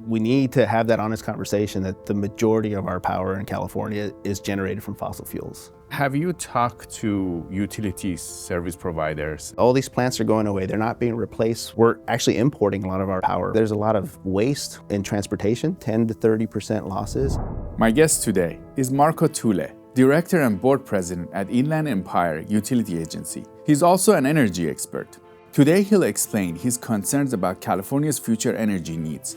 We need to have that honest conversation that the majority of our power in California is generated from fossil fuels. Have you talked to utility service providers? All these plants are going away. They're not being replaced. We're actually importing a lot of our power. There's a lot of waste in transportation, 10 to 30% losses. My guest today is Marco Tule, Director and Board President at Inland Empire Utility Agency. He's also an energy expert. Today he'll explain his concerns about California's future energy needs.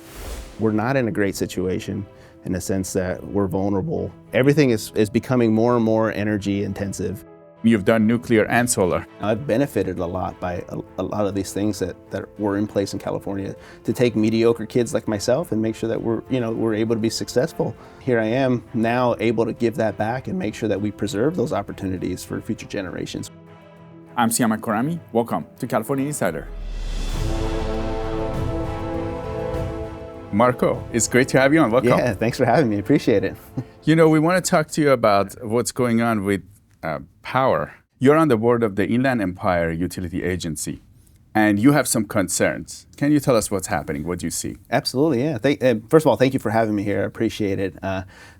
We're not in a great situation in the sense that we're vulnerable. Everything is becoming more and more energy intensive. You've done nuclear and solar. I've benefited a lot by a lot of these things that were in place in California to take mediocre kids like myself and make sure that we're able to be successful. Here I am now able to give that back and make sure that we preserve those opportunities for future generations. I'm Siamak Korami. Welcome to California Insider. Marco, it's great to have you on. Welcome. Yeah, thanks for having me. Appreciate it. We want to talk to you about what's going on with power. You're on the board of the Inland Empire Utility Agency, and you have some concerns. Can you tell us what's happening? What do you see? Absolutely, yeah. First of all, thank you for having me here. I appreciate it.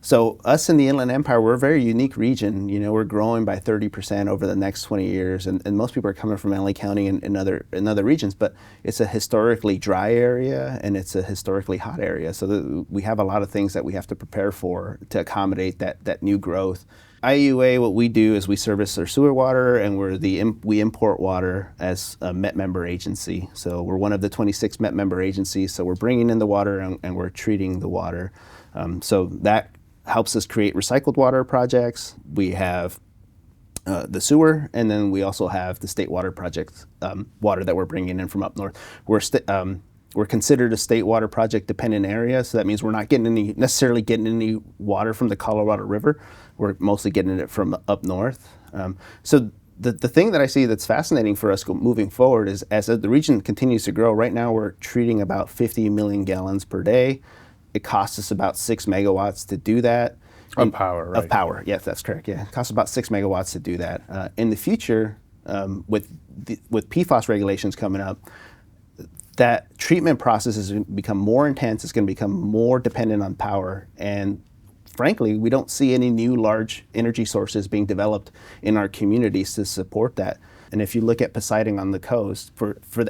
So us in the Inland Empire, we're a very unique region. We're growing by 30% over the next 20 years, and most people are coming from LA County and other regions, but it's a historically dry area, and it's a historically hot area. So we have a lot of things that we have to prepare for to accommodate that new growth. IUA, what we do is we service our sewer water, and we import water as a MET member agency. So we're one of the 26 MET member agencies. So we're bringing in the water and we're treating the water. So that helps us create recycled water projects. We have the sewer, and then we also have the state water project water that we're bringing in from up north. We're considered a state water project dependent area, so that means we're not necessarily getting any water from the Colorado River. We're mostly getting it from up north. So the thing that I see that's fascinating for us moving forward is as the region continues to grow, right now we're treating about 50 million gallons per day. It costs us about 6 megawatts to do that. Of power, right? Of power, yes, that's correct, yeah. It costs about 6 megawatts to do that. In the future, with PFAS regulations coming up, that treatment process is going to become more intense, it's going to become more dependent on power, and frankly, we don't see any new large energy sources being developed in our communities to support that. And if you look at Poseidon on the coast,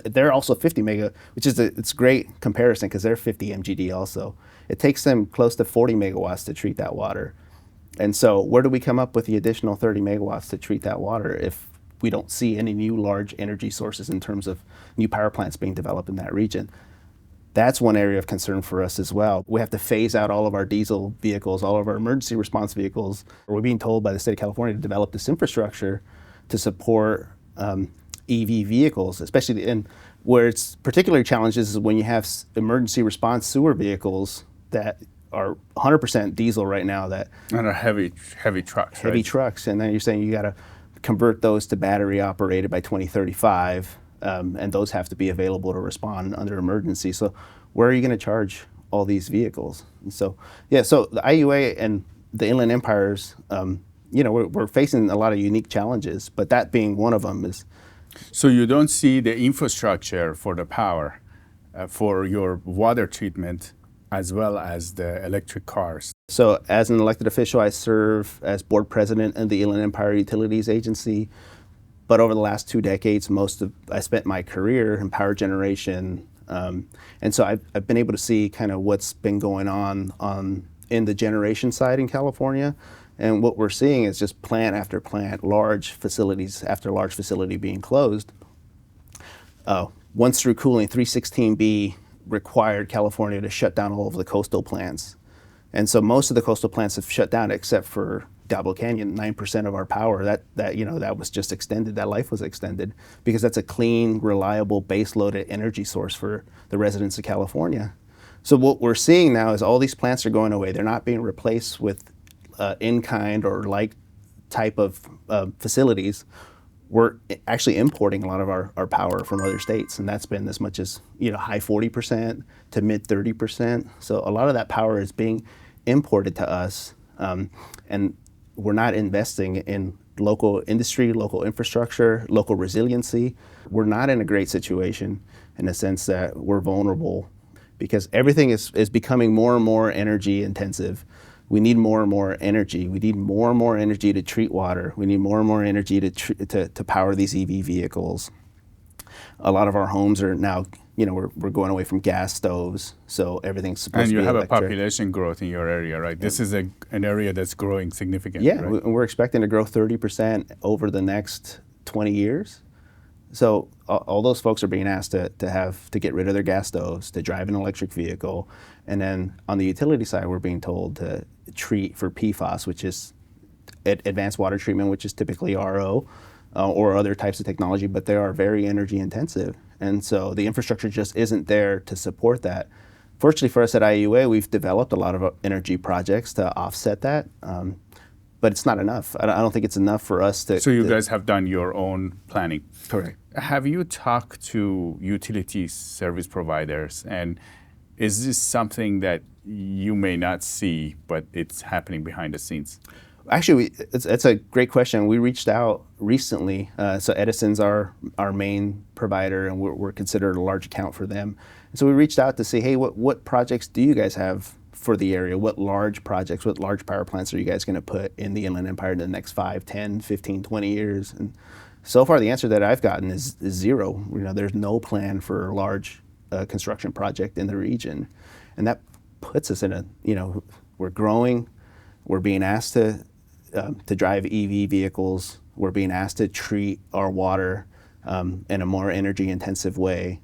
they're also 50 mega, which is it's a great comparison because they're 50 MGD also. It takes them close to 40 megawatts to treat that water. And so where do we come up with the additional 30 megawatts to treat that water if we don't see any new large energy sources in terms of new power plants being developed in that region? That's one area of concern for us as well. We have to phase out all of our diesel vehicles, all of our emergency response vehicles. We're being told by the state of California to develop this infrastructure to support EV vehicles, especially where it's particularly challenges is when you have emergency response sewer vehicles that are 100% diesel right now and are heavy trucks. Heavy trucks, and then you're saying you got to convert those to battery operated by 2035. And those have to be available to respond under emergency. So where are you going to charge all these vehicles? And so the IUA and the Inland Empires, we're facing a lot of unique challenges, but that being one of them is. So you don't see the infrastructure for the power, for your water treatment, as well as the electric cars. So as an elected official, I serve as board president of the Inland Empire Utilities Agency. But over the last 2 decades, I spent my career in power generation, and so I've been able to see kind of what's been going on in the generation side in California, and what we're seeing is just plant after plant, large facilities after large facility being closed. Once through cooling, 316B required California to shut down all of the coastal plants, and so most of the coastal plants have shut down except for Diablo Canyon. 9% of our power, that was just extended, that life was extended because that's a clean, reliable, base-loaded energy source for the residents of California. So what we're seeing now is all these plants are going away. They're not being replaced with in-kind or like type of facilities. We're actually importing a lot of our power from other states, and that's been as much as high 40% to mid 30%. So a lot of that power is being imported to us, and we're not investing in local industry, local infrastructure, local resiliency. We're not in a great situation in the sense that we're vulnerable because everything is becoming more and more energy intensive. We need more and more energy. We need more and more energy to treat water. We need more and more energy to power these EV vehicles. A lot of our homes are now, we're going away from gas stoves, so everything's supposed And to you be have electric. a population growth in your area, right? This is an area that's growing significantly, Yeah, right? we're expecting to grow 30% over the next 20 years. So all those folks are being asked to get rid of their gas stoves, to drive an electric vehicle, and then on the utility side, we're being told to treat for PFAS, which is advanced water treatment, which is typically RO or other types of technology, but they are very energy intensive, and so the infrastructure just isn't there to support that. Fortunately for us at IUA, we've developed a lot of energy projects to offset that. But it's not enough. I don't think it's enough for us to. So you guys have done your own planning. Correct. Have you talked to utility service providers, and is this something that you may not see, but it's happening behind the scenes? Actually, it's a great question. We reached out recently. So Edison's our main provider, and we're considered a large account for them. And so we reached out to say, hey, what projects do you guys have for the area? What large projects, what large power plants are you guys going to put in the Inland Empire in the next 5, 10, 15, 20 years? And so far, the answer that I've gotten is zero. There's no plan for a large construction project in the region. And that puts us in we're growing, we're being asked to drive EV vehicles, we're being asked to treat our water in a more energy intensive way,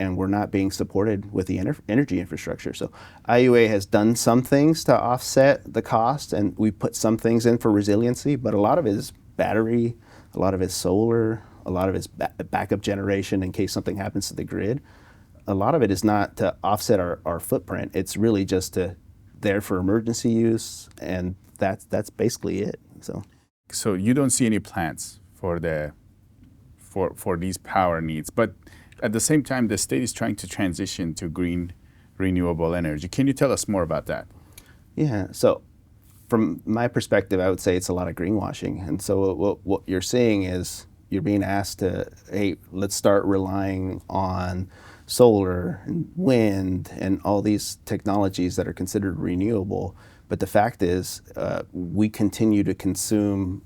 and we're not being supported with the energy infrastructure. So IUA has done some things to offset the cost, and we put some things in for resiliency, but a lot of it is battery, a lot of it is solar, a lot of it is backup generation in case something happens to the grid. A lot of it is not to offset our footprint. It's really just there for emergency use, and that's basically it. So you don't see any plans for these power needs, but at the same time, the state is trying to transition to green, renewable energy. Can you tell us more about that? Yeah. So, from my perspective, I would say it's a lot of greenwashing. And so, what you're seeing is you're being asked to, hey, let's start relying on solar and wind and all these technologies that are considered renewable. But the fact is, we continue to consume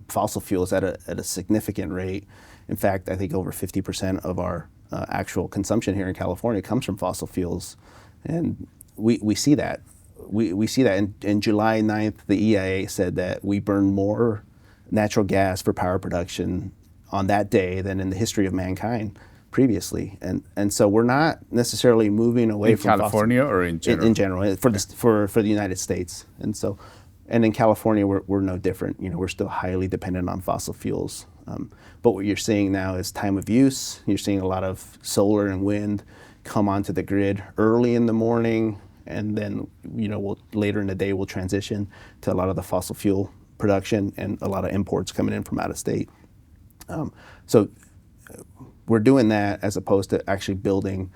fossil fuels at a significant rate. In fact, I think over 50% of our actual consumption here in California comes from fossil fuels, and we see that. We see that in July 9th, the EIA said that we burn more natural gas for power production on that day than in the history of mankind previously, and so we're not necessarily moving away in from California or in general? In general, for the United States, and in California we're no different. We're still highly dependent on fossil fuels. But what you're seeing now is time of use. You're seeing a lot of solar and wind come onto the grid early in the morning, and then later in the day we'll transition to a lot of the fossil fuel production and a lot of imports coming in from out of state. So we're doing that as opposed to actually building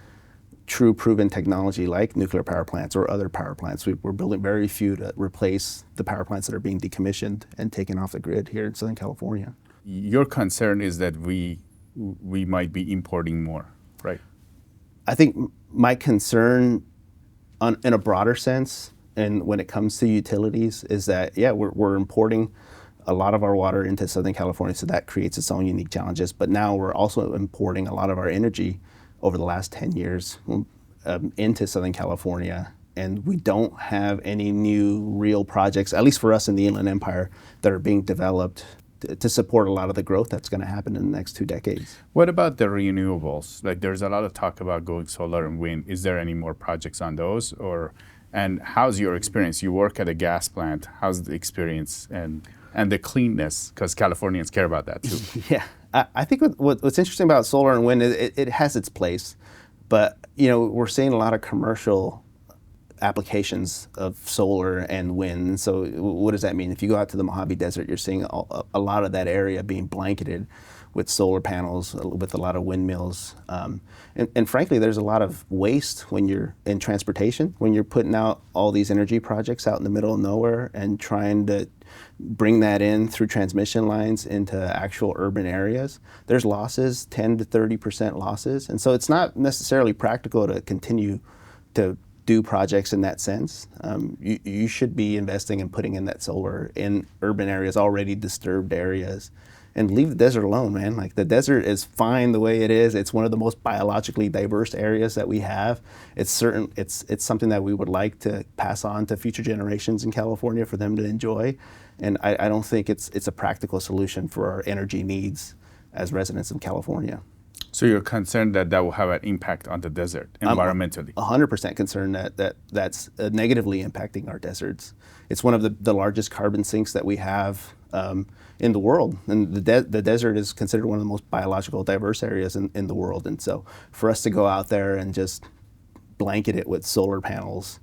true proven technology like nuclear power plants or other power plants. We're building very few to replace the power plants that are being decommissioned and taken off the grid here in Southern California. Your concern is that we might be importing more, right? I think my concern in a broader sense, and when it comes to utilities, is that, we're importing a lot of our water into Southern California, so that creates its own unique challenges. But now we're also importing a lot of our energy over the last 10 years into Southern California, and we don't have any new real projects, at least for us in the Inland Empire, that are being developed to support a lot of the growth that's going to happen in the next 2 decades. What about the renewables? Like, there's a lot of talk about going solar and wind. Is there any more projects on those? And how's your experience? You work at a gas plant. How's the experience and the cleanness? Because Californians care about that too. Yeah, I think what's interesting about solar and wind is it has its place, but we're seeing a lot of commercial applications of solar and wind. So what does that mean? If you go out to the Mojave Desert, you're seeing a lot of that area being blanketed with solar panels, with a lot of windmills. And frankly, there's a lot of waste when you're in transportation, when you're putting out all these energy projects out in the middle of nowhere and trying to bring that in through transmission lines into actual urban areas. There's losses, 10 to 30% losses. And so it's not necessarily practical to continue to do projects in that sense, you should be investing and putting in that solar in urban areas, already disturbed areas, and leave the desert alone, man. Like, the desert is fine the way it is. It's one of the most biologically diverse areas that we have. It's something that we would like to pass on to future generations in California for them to enjoy. And I don't think it's a practical solution for our energy needs as residents of California. So you're concerned that that will have an impact on the desert environmentally? 100% concerned that's negatively impacting our deserts. It's one of the largest carbon sinks that we have in the world, and the desert is considered one of the most biological diverse areas in the world. And so for us to go out there and just blanket it with solar panels,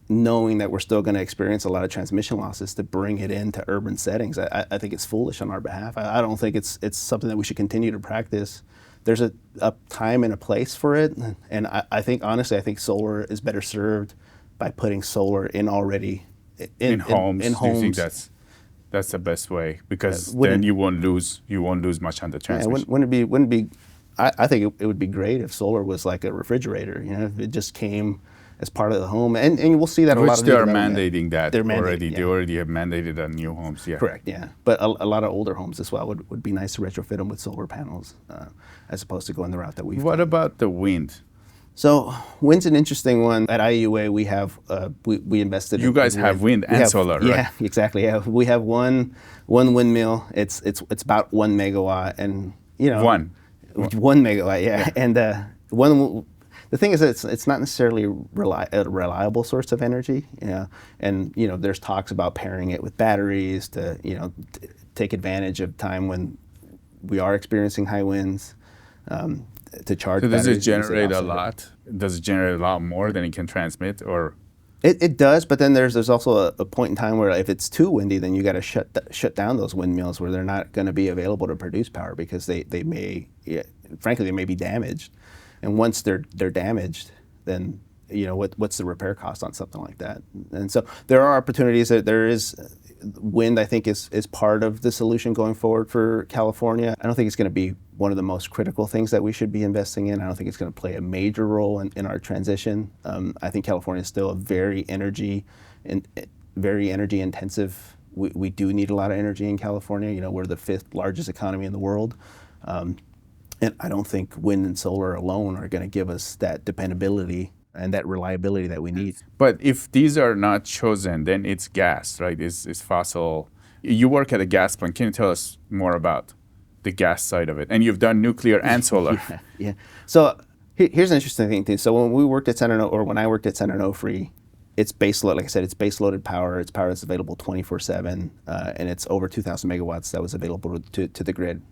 knowing that we're still going to experience a lot of transmission losses, to bring it into urban settings, I think it's foolish on our behalf. I don't think it's something that we should continue to practice. There's a time and a place for it, and I think, honestly, I think solar is better served by putting solar in already in homes. In homes. Do you think that's the best way? Because then you won't lose much on the transmission. Yeah, wouldn't be. I think it would be great if solar was like a refrigerator. You know, if it just came as part of the home, and we'll see that a lot of they are mandating that already. Yeah. They already have mandated on new homes. Yeah, correct. Yeah, but a lot of older homes as well would be nice to retrofit them with solar panels, as opposed to going the route that we've. What about the wind? So wind's an interesting one. At IUA, we have we invested. You guys have wind and solar, right? Yeah, exactly. Yeah, we have one windmill. It's about 1 megawatt, and you know, 1 megawatt. Yeah, and the thing is, it's not necessarily a reliable source of energy. Yeah, and you know, there's talks about pairing it with batteries to take advantage of time when we are experiencing high winds. To charge. So does it generate a lot? Does it generate a lot more than it can transmit, or? It does, but then there's also a point in time where if it's too windy, then you got to shut down those windmills, where they're not going to be available to produce power because they may, frankly, they may be damaged, and once they're damaged, then what's the repair cost on something like that? And so there are opportunities. That there is wind, I think, is part of the solution going forward for California. I don't think it's going to be one of the most critical things that we should be investing in. I don't think it's going to play a major role in our transition. I think California is still a very energy intensive. We do need a lot of energy in California. You know, we're the 5th largest economy in the world. And I don't think wind and solar alone are going to give us that dependability and that reliability that we need. But if these are not chosen, then it's gas, right? It's fossil. You work at a gas plant. Can you tell us more about the gas side of it? And you've done nuclear and solar. Yeah. So here's an interesting thing too. So when we worked at San when I worked at San Onofre, it's baseload. Like I said, it's baseloaded power. It's power that's available 24/7, and it's over 2,000 megawatts that was available to the grid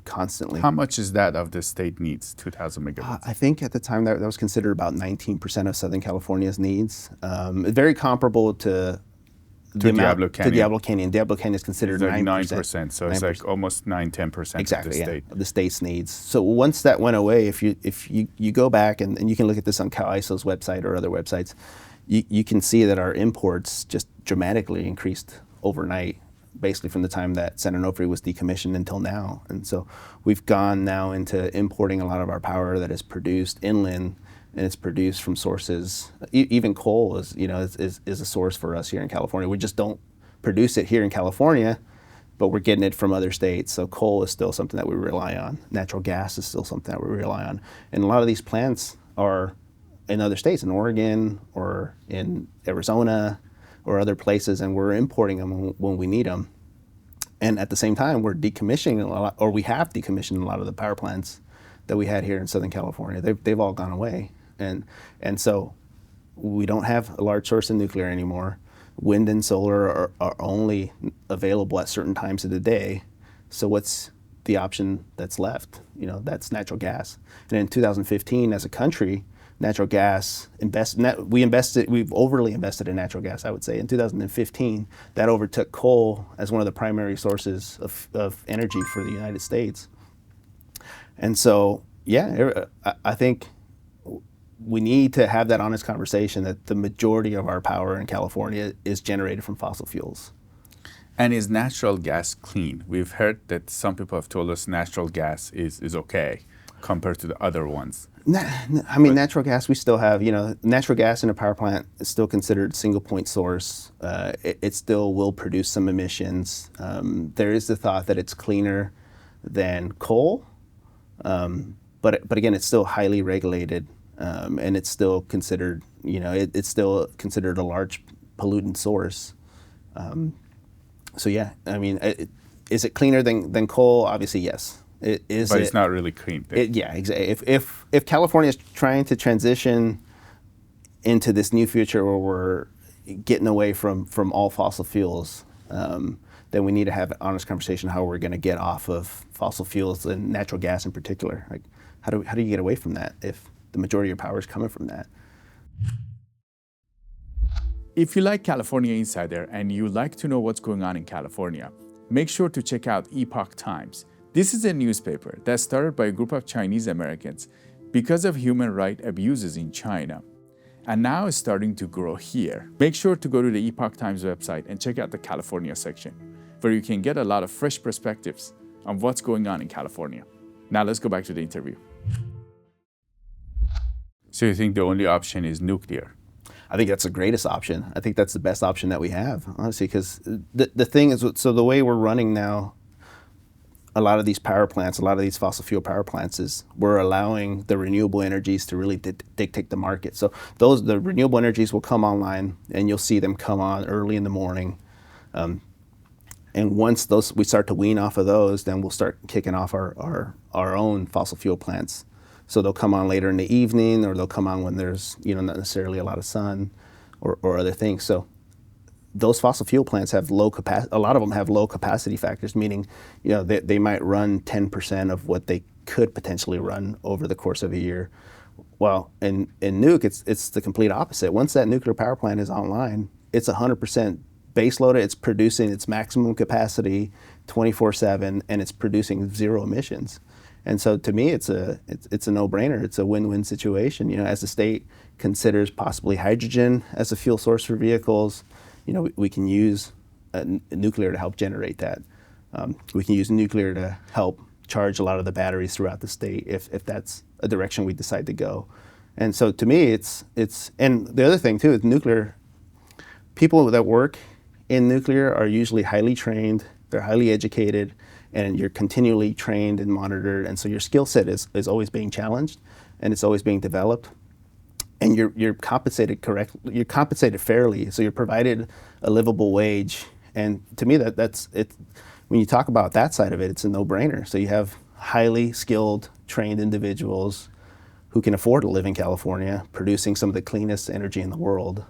constantly. How much is that of the state needs? 2,000 megawatts. I think at the time that was considered about 19% of Southern California's needs. Very comparable to Diablo Canyon. To Diablo Canyon. Diablo Canyon is considered like 9%. So it's like almost 9-10% exactly, of the state. Of the state's needs. So once that went away, if you go back and you can look at this on CalISO's website or other websites, you can see that our imports just dramatically increased overnight, basically from the time that San Onofre was decommissioned until now. And so we've gone now into importing a lot of our power that is produced inland, and it's produced from sources. Even coal is a source for us here in California. We just don't produce it here in California, but we're getting it from other states. So coal is still something that we rely on. Natural gas is still something that we rely on. And a lot of these plants are in other states, in Oregon or in Arizona or other places, and we're importing them when we need them. And at the same time, we're decommissioning a lot, or we have decommissioned a lot of the power plants that we had here in Southern California. They've all gone away. And so we don't have a large source of nuclear anymore. Wind and solar are only available at certain times of the day. So what's the option that's left? That's natural gas. And in 2015, as a country, natural gas we've overly invested in natural gas, I would say. In 2015, that overtook coal as one of the primary sources of energy for the United States. And so, I think we need to have that honest conversation that the majority of our power in California is generated from fossil fuels. And is natural gas clean? We've heard that some people have told us natural gas is okay compared to the other ones. I mean, natural gas, we still have, natural gas in a power plant is still considered single point source. It still will produce some emissions. There is the thought that it's cleaner than coal, but again, it's still highly regulated, and it's still considered, it's still considered a large pollutant source. So yeah, I mean, is it cleaner than coal? Obviously, yes. But it's not really clean. Yeah, exactly. If California is trying to transition into this new future where we're getting away from all fossil fuels, then we need to have an honest conversation how we're going to get off of fossil fuels and natural gas in particular. Like, how do you get away from that if the majority of your power is coming from that? If you like California Insider and you like to know what's going on in California, make sure to check out Epoch Times. This is a newspaper that started by a group of Chinese Americans because of human rights abuses in China, and now is starting to grow here. Make sure to go to the Epoch Times website and check out the California section, where you can get a lot of fresh perspectives on what's going on in California. Now let's go back to the interview. So you think the only option is nuclear? I think that's the greatest option. I think that's the best option that we have, honestly, because the thing is, so the way we're running now, a lot of these power plants, a lot of these fossil fuel power plants, is we're allowing the renewable energies to really dictate the market. So the renewable energies will come online, and you'll see them come on early in the morning. And once we start to wean off of those, then we'll start kicking off our own fossil fuel plants. So they'll come on later in the evening, or they'll come on when there's not necessarily a lot of sun or other things. So those fossil fuel plants have low capacity. A lot of them have low capacity factors, meaning they might run 10% of what they could potentially run over the course of a year. Well, in nuke, it's the complete opposite. Once that nuclear power plant is online, it's 100% baseloaded. It's producing its maximum capacity 24/7, and it's producing zero emissions. And so to me, it's a no-brainer. It's a win-win situation. As the state considers possibly hydrogen as a fuel source for vehicles, we can use nuclear to help generate that. We can use nuclear to help charge a lot of the batteries throughout the state if that's a direction we decide to go. And so to me, it's and the other thing too is nuclear. People that work in nuclear are usually highly trained. They're highly educated, and you're continually trained and monitored. And so your skill set is always being challenged, and it's always being developed. And you're compensated correctly. You're compensated fairly. So you're provided a livable wage. And to me, that's it. When you talk about that side of it, it's a no-brainer. So you have highly skilled, trained individuals who can afford to live in California, producing some of the cleanest energy in the world,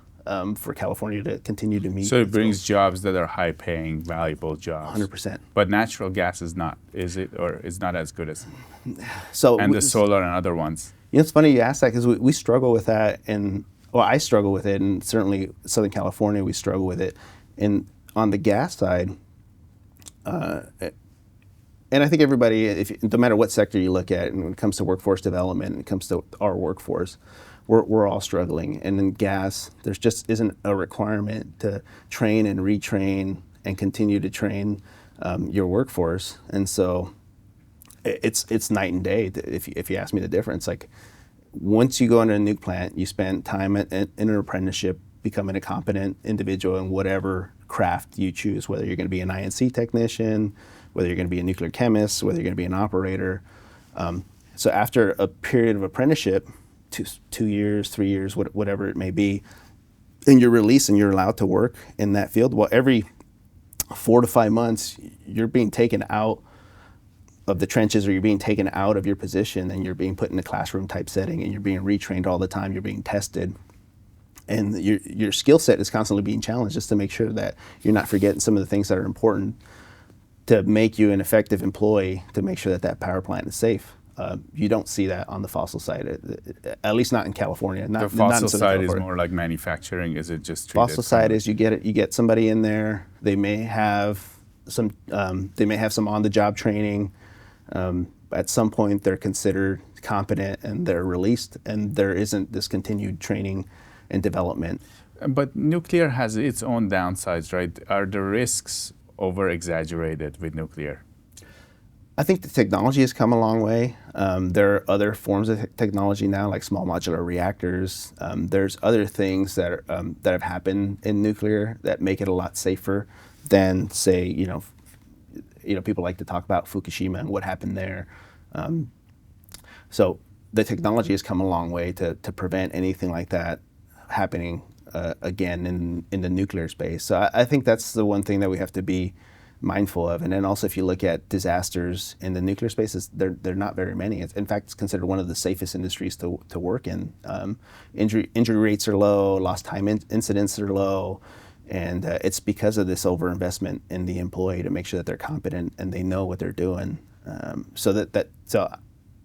for California to continue to meet. So it brings jobs that are high-paying, valuable jobs. 100%. But natural gas is not, is it, or is not as good as? So and the solar and other ones. It's funny you ask that, because we struggle with that, I struggle with it, and certainly Southern California, we struggle with it. And on the gas side, and I think everybody, no matter what sector you look at, and when it comes to workforce development, and it comes to our workforce, we're all struggling. And in gas, there's just isn't a requirement to train and retrain and continue to train your workforce. And so it's night and day if you ask me the difference. Like, once you go into a nuke plant, you spend time in an apprenticeship, becoming a competent individual in whatever craft you choose, whether you're going to be an INC technician, whether you're going to be a nuclear chemist, whether you're going to be an operator. So after a period of apprenticeship, 2 years, 3 years, whatever it may be, and you're released and you're allowed to work in that field, well, every 4 to 5 months, you're being taken out of the trenches, or you're being taken out of your position, and you're being put in a classroom type setting, and you're being retrained all the time, you're being tested. And your skill set is constantly being challenged, just to make sure that you're not forgetting some of the things that are important to make you an effective employee, to make sure that that power plant is safe. You don't see that on the fossil side, at least not in California. The fossil side is more like manufacturing. Is it just treated? Fossil side is you get somebody in there. They may have some on-the-job training. At some point, they're considered competent and they're released, and there isn't this continued training and development. But nuclear has its own downsides, right? Are the risks over-exaggerated with nuclear? I think the technology has come a long way. There are other forms of technology now, like small modular reactors. There's other things that have happened in nuclear that make it a lot safer than, say, people like to talk about Fukushima and what happened there. So the technology has come a long way to prevent anything like that happening again in the nuclear space. So I think that's the one thing that we have to be mindful of. And then also, if you look at disasters in the nuclear spaces, they're not very many. In fact, it's considered one of the safest industries to work in. Injury rates are low, lost time incidents are low, and it's because of this overinvestment in the employee to make sure that they're competent and they know what they're doing. So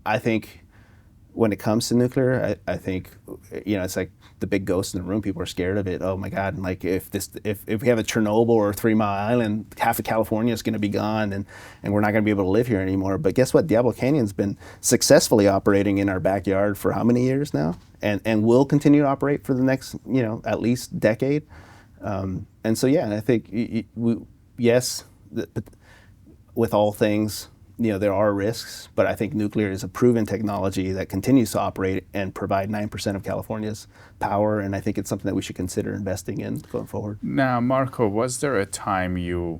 I think when it comes to nuclear, I think it's like the big ghost in the room. People are scared of it. Oh my God! Like if we have a Chernobyl or 3 Mile Island, half of California is going to be gone, and we're not going to be able to live here anymore. But guess what? Diablo Canyon's been successfully operating in our backyard for how many years now, and will continue to operate for the next at least decade. And so I think with all things, there are risks, but I think nuclear is a proven technology that continues to operate and provide 9% of California's power, and I think it's something that we should consider investing in going forward. Now, Marco, was there a time you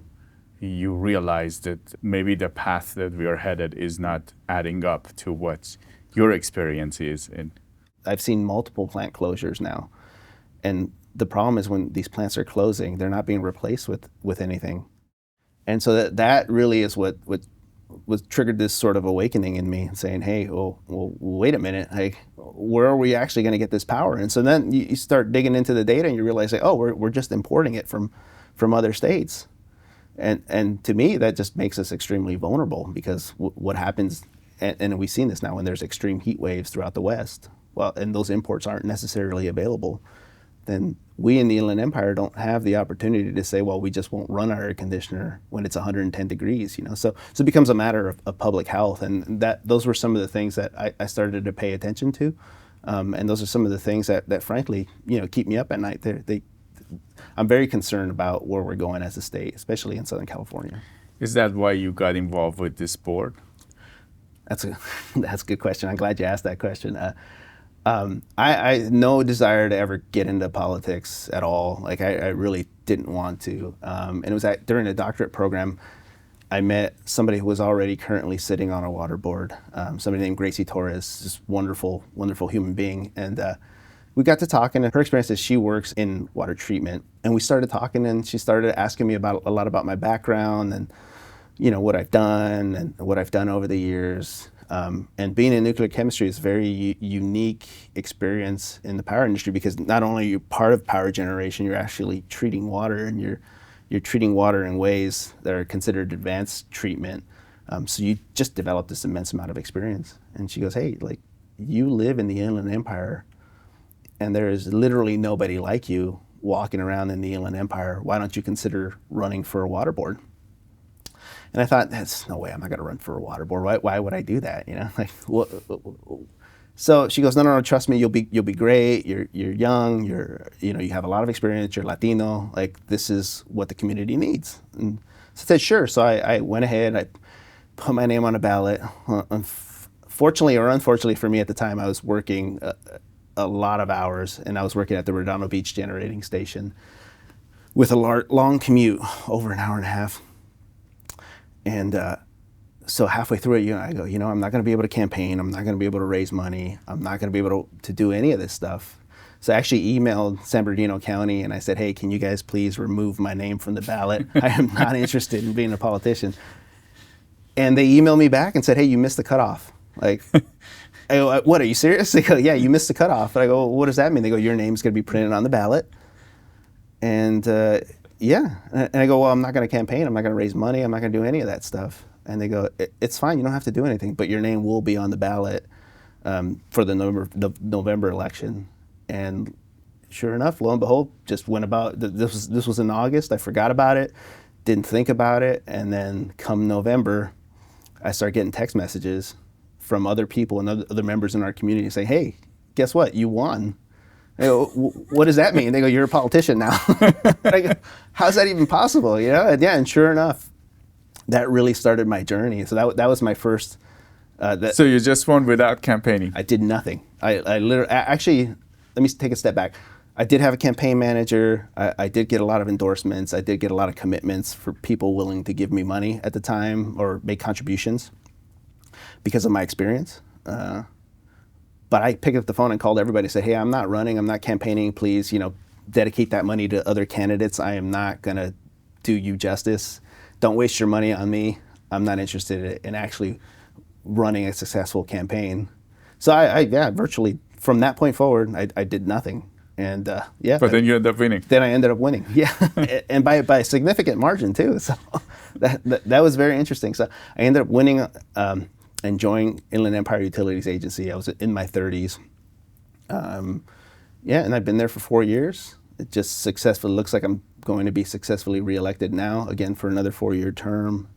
realized that maybe the path that we are headed is not adding up to what your experience is? I've seen multiple plant closures now, and the problem is when these plants are closing, they're not being replaced with anything. And so that really is what triggered this sort of awakening in me, saying, hey, well, wait a minute, like, where are we actually going to get this power? And so then you start digging into the data and you realize, like, oh, we're just importing it from other states. And to me, that just makes us extremely vulnerable, because what happens, and we've seen this now when there's extreme heat waves throughout the West, well, and those imports aren't necessarily available, then we in the Inland Empire don't have the opportunity to say, well, we just won't run our air conditioner when it's 110 degrees, So it becomes a matter of public health, and those were some of the things that I started to pay attention to, and those are some of the things that frankly, keep me up at night. I'm very concerned about where we're going as a state, especially in Southern California. Is that why you got involved with this board? That's a good question. I'm glad you asked that question. I no desire to ever get into politics at all. Like I really didn't want to. And it was during a doctorate program, I met somebody who was already currently sitting on a water board. Somebody named Gracie Torres, this wonderful, wonderful human being. And we got to talking, and her experience is she works in water treatment. And we started talking, and she started asking me a lot about my background and what I've done and what I've done over the years. And being in nuclear chemistry is a very unique experience in the power industry, because not only are you part of power generation, you're actually treating water, and you're treating water in ways that are considered advanced treatment. So you just develop this immense amount of experience. And she goes, hey, like, you live in the Inland Empire, and there is literally nobody like you walking around in the Inland Empire. Why don't you consider running for a water board? And I thought, that's no way, I'm not going to run for a water board. Why would I do that? Like, so she goes, no, trust me, you'll be great. You're young. You have a lot of experience. You're Latino. Like, this is what the community needs. And so I said, sure. So I went ahead. I put my name on a ballot. Fortunately or unfortunately for me at the time, I was working a lot of hours, and I was working at the Redondo Beach generating station with a long commute, over an hour and a half. And so halfway through it, I go, I'm not going to be able to campaign. I'm not going to be able to raise money. I'm not going to be able to do any of this stuff. So I actually emailed San Bernardino County, and I said, hey, can you guys please remove my name from the ballot? I am not interested in being a politician. And they emailed me back and said, hey, you missed the cutoff. Like, I go, what, are you serious? They go, yeah, you missed the cutoff. And I go, well, what does that mean? They go, your name's going to be printed on the ballot. And yeah. And I go, well, I'm not going to campaign. I'm not going to raise money. I'm not going to do any of that stuff. And they go, it's fine. You don't have to do anything, but your name will be on the ballot for the November election. And sure enough, lo and behold, just went about, this was in August. I forgot about it, didn't think about it. And then come November, I start getting text messages from other people and other members in our community saying, hey, guess what? You won. I go, what does that mean? They go, you're a politician now. I go, how's that even possible? And sure enough, that really started my journey. So that was my first. So you just won without campaigning? I did nothing. I literally, actually, let me take a step back. I did have a campaign manager. I did get a lot of endorsements. I did get a lot of commitments for people willing to give me money at the time or make contributions because of my experience. But I picked up the phone and called everybody and said, hey, I'm not running, I'm not campaigning, please, dedicate that money to other candidates. I am not gonna do you justice. Don't waste your money on me. I'm not interested in actually running a successful campaign. So I virtually, from that point forward, I did nothing. And But then you ended up winning. Then I ended up winning, yeah, and by a significant margin too. So that was very interesting. So I ended up winning and joining Inland Empire Utilities Agency. I was in my 30s. And I've been there for 4 years. It just successfully looks like I'm going to be successfully reelected now, again for another 4-year term.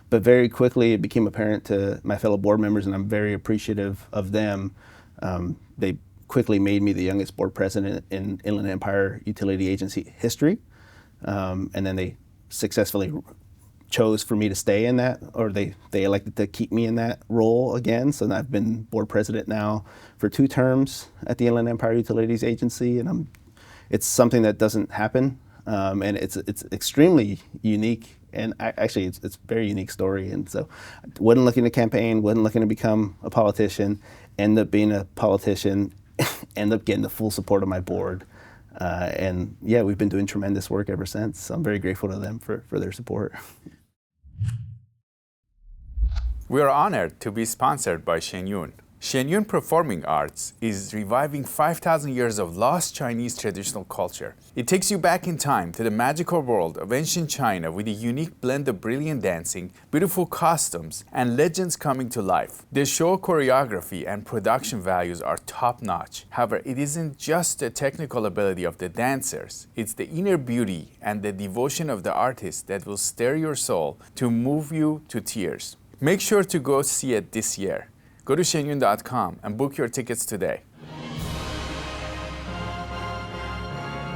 But very quickly it became apparent to my fellow board members, and I'm very appreciative of them. They quickly made me the youngest board president in Inland Empire Utility Agency history. And then they successfully chose for me to stay in that, or they elected to keep me in that role again. So I've been board president now for 2 terms at the Inland Empire Utilities Agency, and it's something that doesn't happen, and it's extremely unique, and actually it's a very unique story. And so wasn't looking to campaign, wasn't looking to become a politician, ended up being a politician, ended up getting the full support of my board. And yeah, we've been doing tremendous work ever since. So I'm very grateful to them for their support. We are honored to be sponsored by Shenyun. Shenyun Performing Arts is reviving 5,000 years of lost Chinese traditional culture. It takes you back in time to the magical world of ancient China with a unique blend of brilliant dancing, beautiful costumes, and legends coming to life. The show choreography and production values are top-notch. However, it isn't just the technical ability of the dancers. It's the inner beauty and the devotion of the artist that will stir your soul to move you to tears. Make sure to go see it this year. Go to shenyun.com and book your tickets today.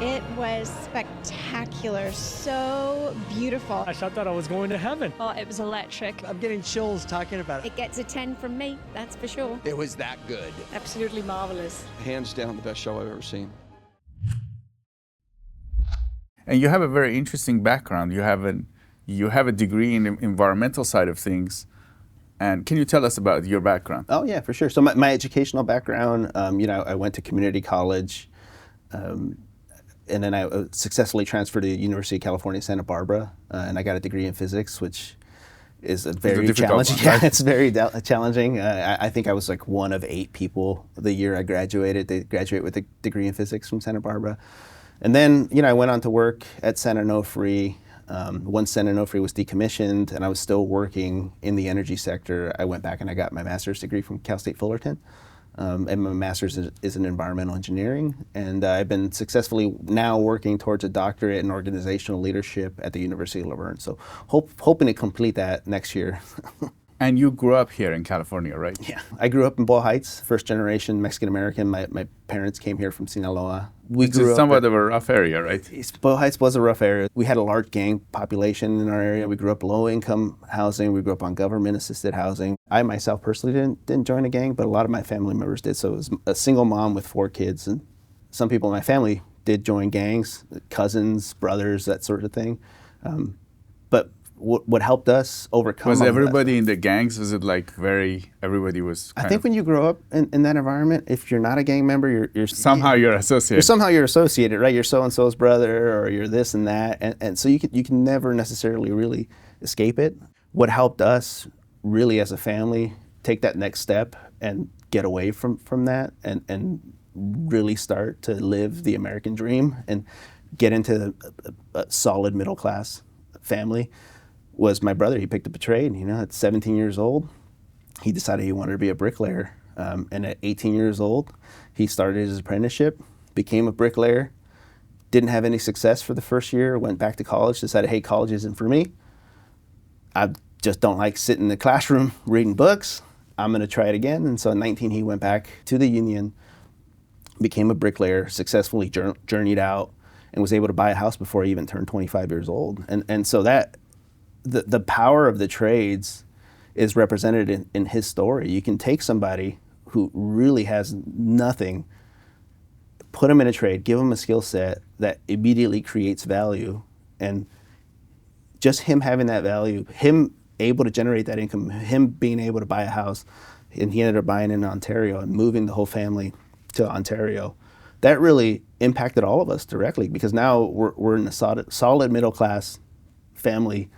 It was spectacular, so beautiful. I thought I was going to heaven. Oh, it was electric. I'm getting chills talking about it. It gets a 10 from me, that's for sure. It was that good. Absolutely marvelous. Hands down the best show I've ever seen. And you have a very interesting background. You have a degree in the environmental side of things. And can you tell us about your background? Oh yeah, for sure. So my educational background, I went to community college, and then I successfully transferred to the University of California, Santa Barbara, and I got a degree in physics, which is very challenging. One, right? Yeah, it's very challenging. I think I was like one of 8 people the year I graduated. They graduate with a degree in physics from Santa Barbara. And then, I went on to work at San Onofre. Once San Onofre was decommissioned and I was still working in the energy sector, I went back and I got my master's degree from Cal State Fullerton. And my master's is in environmental engineering. And I've been successfully now working towards a doctorate in organizational leadership at the University of Laverne. So hoping to complete that next year. And you grew up here in California, right? Yeah. I grew up in Boyle Heights, first generation Mexican-American. My parents came here from Sinaloa. Which is somewhat of a rough area, right? Boyle Heights was a rough area. We had a large gang population in our area. We grew up low-income housing. We grew up on government-assisted housing. I myself personally didn't join a gang, but a lot of my family members did. So it was a single mom with 4 kids. And some people in my family did join gangs, cousins, brothers, that sort of thing. But what helped us overcome was everybody in the gangs? Was it like everybody was I think when you grow up in that environment, if you're not a gang member, you're somehow you're associated. You're associated, right? You're so-and-so's brother, or you're this and that. And so you can never necessarily really escape it. What helped us really as a family take that next step and get away from that and really start to live the American dream and get into a solid middle class family was my brother. He picked up a trade, at 17 years old. He decided he wanted to be a bricklayer. And at 18 years old, he started his apprenticeship, became a bricklayer, didn't have any success for the first year, went back to college, decided, hey, college isn't for me. I just don't like sitting in the classroom reading books. I'm gonna try it again. And so at 19, he went back to the union, became a bricklayer, successfully journeyed out, and was able to buy a house before he even turned 25 years old. And so that the power of the trades is represented in his story. You can take somebody who really has nothing, put them in a trade, give them a skill set that immediately creates value, and just him having that value, him able to generate that income, him being able to buy a house, and he ended up buying in Ontario and moving the whole family to Ontario. That really impacted all of us directly, because now we're in a solid middle class family.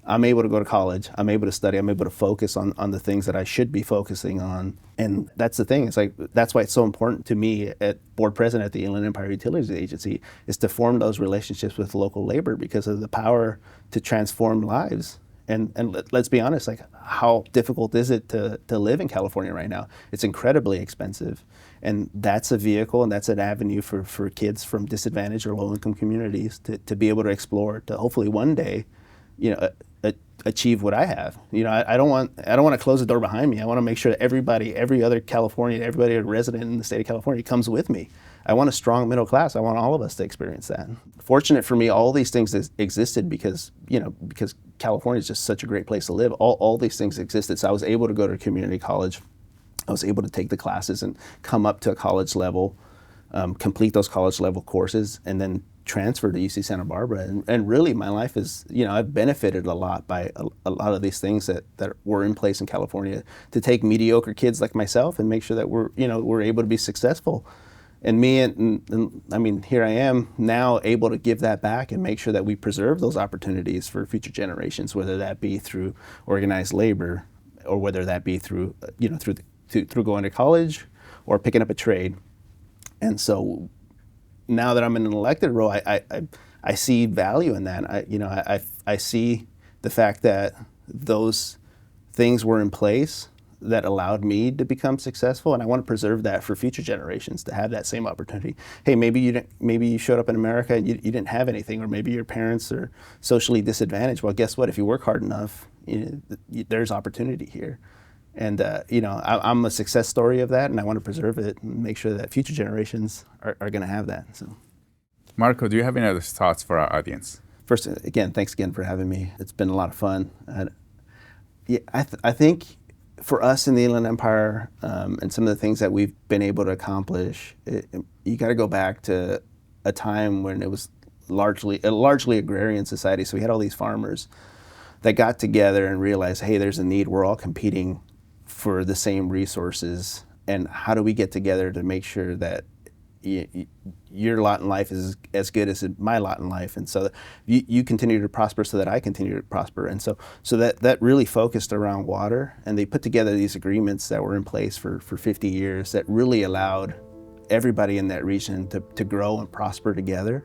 I'm able to go to college, I'm able to study, I'm able to focus on the things that I should be focusing on. And that's the thing, it's like, that's why it's so important to me at board president at the Inland Empire Utilities Agency, is to form those relationships with local labor, because of the power to transform lives. And let's be honest, like, how difficult is it to live in California right now? It's incredibly expensive. And that's a vehicle and that's an avenue for kids from disadvantaged or low-income communities to be able to explore, to hopefully one day, achieve what I have. I don't want to close the door behind me. I want to make sure that every other Californian, everybody resident in the state of California comes with me. I want a strong middle class. I want all of us to experience that. Fortunate for me, all these things existed because California is just such a great place to live. All these things existed. So I was able to go to community college. I was able to take the classes and come up to a college level, complete those college level courses, and then transfer to UC Santa Barbara. And really my life is, I've benefited a lot by a lot of these things that were in place in California, to take mediocre kids like myself and make sure that we're able to be successful. And me, and I mean, here I am now able to give that back and make sure that we preserve those opportunities for future generations, whether that be through organized labor, or whether that be through going to college or picking up a trade. And so now that I'm in an elected role, I see value in that. I see the fact that those things were in place that allowed me to become successful, and I want to preserve that for future generations to have that same opportunity. Hey, maybe you showed up in America and you didn't have anything, or maybe your parents are socially disadvantaged. Well, guess what? If you work hard enough, there's opportunity here. And I'm a success story of that, and I want to preserve it and make sure that future generations are going to have that. So, Marco, do you have any other thoughts for our audience? First, again, thanks again for having me. It's been a lot of fun. I think for us in the Inland Empire, and some of the things that we've been able to accomplish, you got to go back to a time when it was largely agrarian society. So we had all these farmers that got together and realized, hey, there's a need. We're all competing for the same resources, and how do we get together to make sure that your lot in life is as good as my lot in life, and so that you continue to prosper so that I continue to prosper. And so that really focused around water, and they put together these agreements that were in place for 50 years that really allowed everybody in that region to grow and prosper together.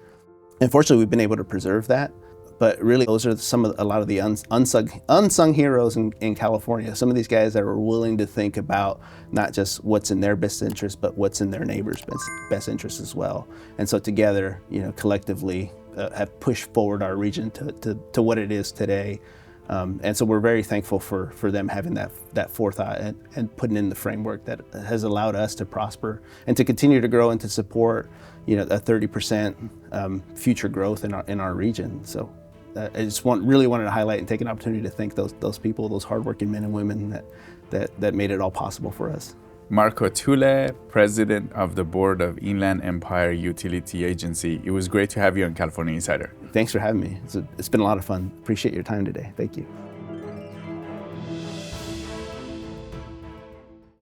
And fortunately, we've been able to preserve that. But really, those are a lot of the unsung heroes in California. Some of these guys that are willing to think about not just what's in their best interest, but what's in their neighbor's best interest as well. And so together, collectively, have pushed forward our region to what it is today. And so we're very thankful for them having that forethought and putting in the framework that has allowed us to prosper and to continue to grow and to support a 30% future growth in our region. So. I just really wanted to highlight and take an opportunity to thank those people, those hardworking men and women that made it all possible for us. Marco Tule, President of the Board of Inland Empire Utility Agency. It was great to have you on California Insider. Thanks for having me. It's been a lot of fun. Appreciate your time today. Thank you.